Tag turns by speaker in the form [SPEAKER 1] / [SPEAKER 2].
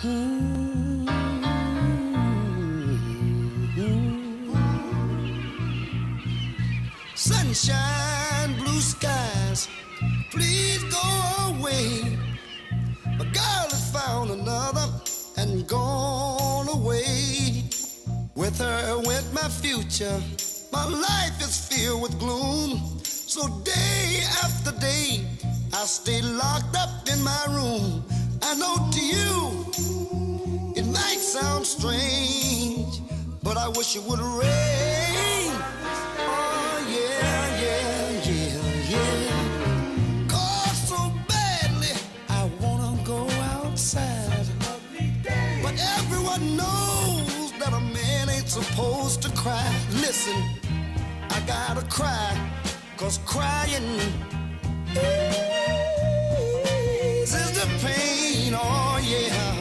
[SPEAKER 1] Mm-hmm. Sunshine, blue skies, please go away. My girl has found another and gone away. With her went my future. My life is filled with gloom. So day after day, I stay locked up in my room. I know to you, it might sound strange, but I wish it would rain. Oh yeah, yeah, yeah, yeah. Cause so badly, I wanna go outside. But everyone knows that a man ain't supposed to cry. Listen, I gotta cry, cause crying eases the pain, oh yeah.